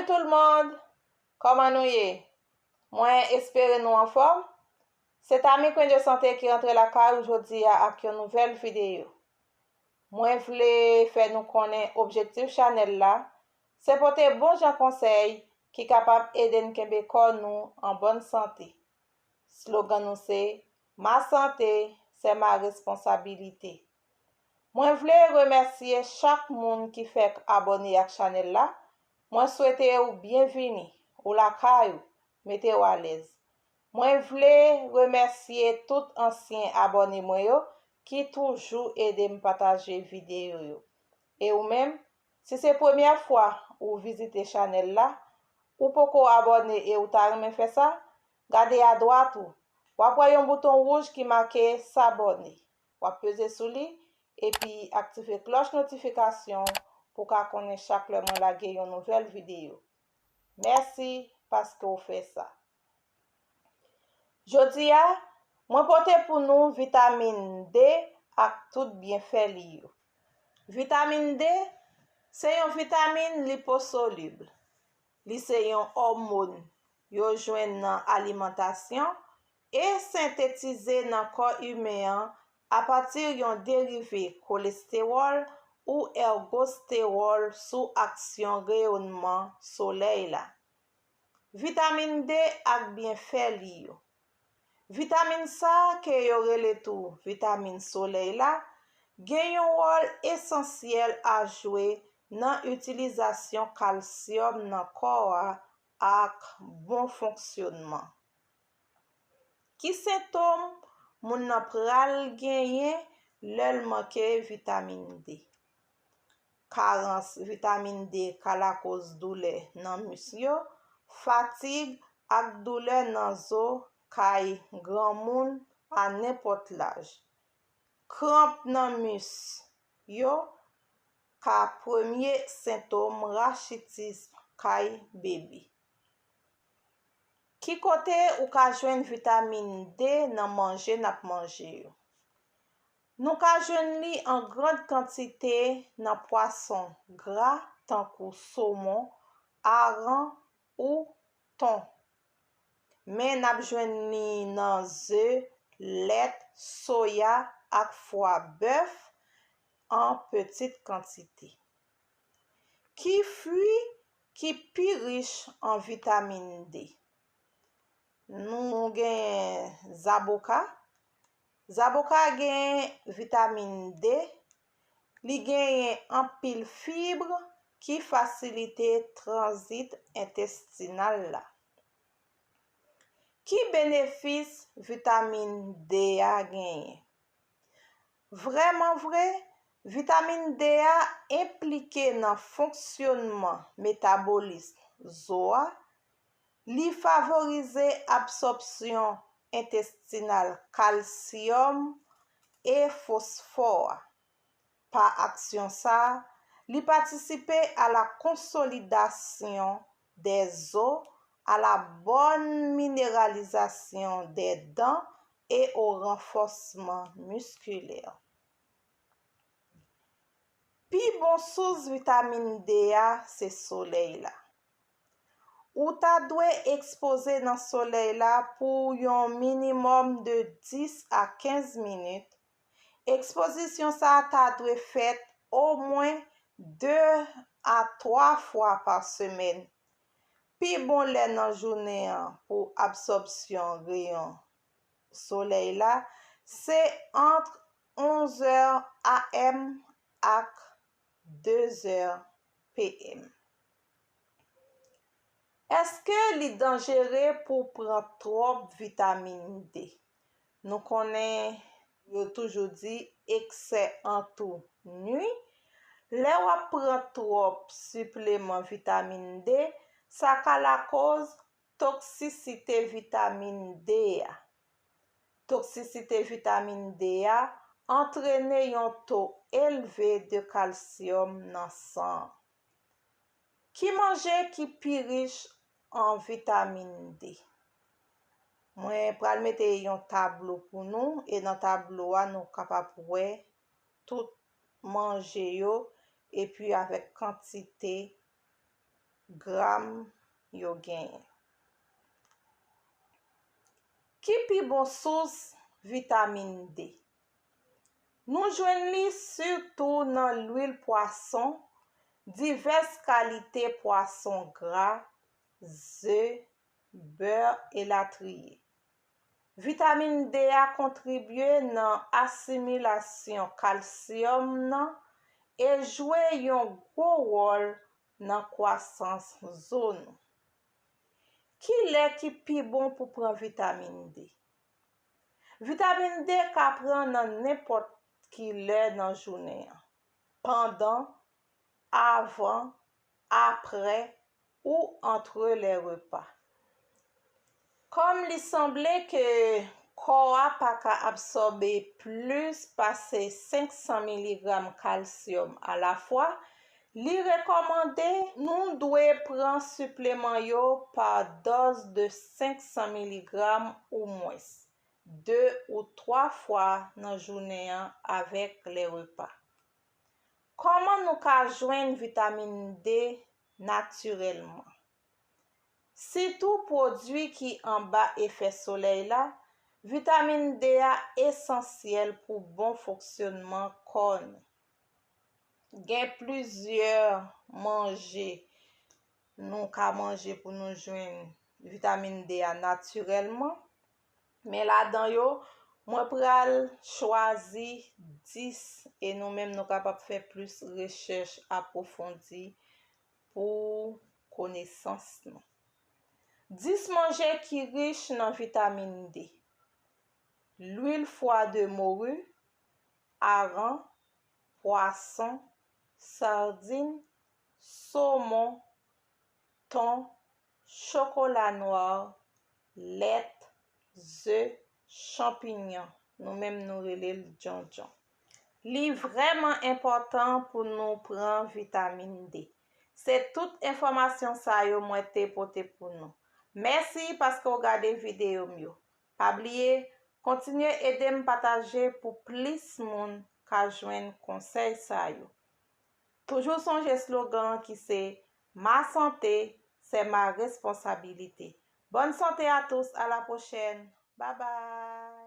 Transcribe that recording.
Salut tout le monde! Comment nous y? Moi, espère nous en forme. C'est ami coin de santé qui rentre la caille aujourd'hui avec une nouvelle vidéo. Moi, voulais faire nous connaître objectif channel là. C'est porter bon gens conseil qui capable aider nous en bonne santé. Slogan nous c'est ma santé, c'est ma responsabilité. Moi, voulais remercier chaque monde qui fait abonner à la chaîne là. Moi, souhaite ou bienvenue ou la caillou, mettez-vous à l'aise. Moi, voulais remercier tout ancien abonné moi qui toujours aidé me partager vidéo yo. Et ou même, si c'est première fois ou visiter chaîne là, ou pourquoi abonner et ou t'as fait ça, gardez à droite ou après un bouton rouge qui marque s'abonner. Ou peser sur lui et puis activer cloche notification pour qu'on chaque le moment la une nouvelle vidéo. Merci parce que vous faites ça. Jodi a, moi porte pour nous vitamine D ak tout bienfait li yo. Vitamine D, c'est une vitamine liposoluble. Li c'est une hormone yo joine dans alimentation et synthétisé dans corps humain à partir d'un dérivé cholestérol ou ergostérol sous action rayonnement soleil là. Vitamine D ak bienfait li yo. Vitamine sa que yo rele tout vitamine soleil là gen un rôle essentiel à jouer dans utilisation calcium dans corps ak bon fonctionnement. Qui symptôme moun nan pral genyen lèl manque vitamine D? Carence vitamine D ka la cause douleur nan musyo, fatigue ak douleur nan zo kay grand moun à n'importe l'âge. Crampe nan mus yo ka premier symptôme rachitisme kay bébé. Ki kote ou ka jwenn vitamine D nan manger nap manger yo? Nou ka jwenn li en grande quantité nan poisson gras tankou saumon, hareng ou thon. Men nap jwenn li nan œufs, lait, soya ak foie bœuf en petite quantité. Ki fruit qui pi riche en vitamine D? Nou gen zaboka. Zaboka gen vitamine D. Li gen en pile fibre qui facilite transit intestinal la. Ki bénéfice vitamine D a gen? Vraiment vrai, vitamine D a impliqué dans fonctionnement métabolisme zoa. Li favorize absorption intestinale calcium et phosphore. Par action ça, li participe à la consolidation des os, à la bonne minéralisation des dents et au renforcement musculaire. Pi bon source vitamine D a, c'est soleil là. Ou ta dwe exposer dans soleil là pour un minimum de 10 à 15 minutes. Exposition ça ta dwe fait au moins 2 à 3 fois par semaine. Pi bon lè nan journée pour absorption rayon soleil là, c'est entre 11h AM ak 2h PM. Est-ce que li dangereux pour prendre trop vitamine D? Nous connaissons yo toujours dit excès en tout nuit. Le ou prend trop supplément vitamine D, ça ka la cause toxicité vitamine D. Toxicité vitamine D entraîne un taux élevé de calcium dans sang. Qui mange qui pi riche en vitamine D? Moi pral mette un tableau pour nous et dans tableau nous capable voir tout manger yo et puis avec quantité gram yo genyen. Ki pi bon source vitamine D? Nou jwenn li surtout nan l'huile poisson, divers kalite poisson gras, œufs, beurre et latriye. Vitamine D a kontribuye nan asimilasyon kalsiyom nan e jwe yon gwo rol nan kwasans zon. Ki lè ki pi bon pou pran vitamine D? Vitamine D ka pran nan nepot ki lè nan jounen, pandan, avan, apre ou entre les repas. Kom li semble ke koa pa ka absorbe plus pase 500 mg kalsiyom a la fwa, li rekomande nou dwe pran supleman yo par dose de 500 mg ou mwes, 2 ou 3 fwa nan jounen avek le repas. Koman nou ka jwenn vitamine D naturelman? Sitou prodwi ki an ba efè soleil la, vitamine D a esensyel pou bon fonksyonman kon. Gen plusieurs manje nou ka manje pou nou jwenn vitamine D a naturelman, men la dan yo, mwen pral chwazi 10 e nou menm nou kapap fè plus rechèche aprofondi pou konesans nou. 10 manje ki riche nan vitamine D. L'huile foie de morue, hareng, poisson, sardine, saumon, thon, chocolat noir, lait, œufs, champignon. Nou menm nou rele djonjon. Li vreman important pou nou pran vitamine D. Se tout informasyon sa yo mwen te pote pou nou. Mersi paske ou gade videyo myo. Pa bliye, kontinye edem pataje pou plis moun ka jwen konsey sa yo. Toujou sonje slogan ki se, ma santé, se ma responsabilité. Bonne santé à tous, à la prochaine. Bye bye.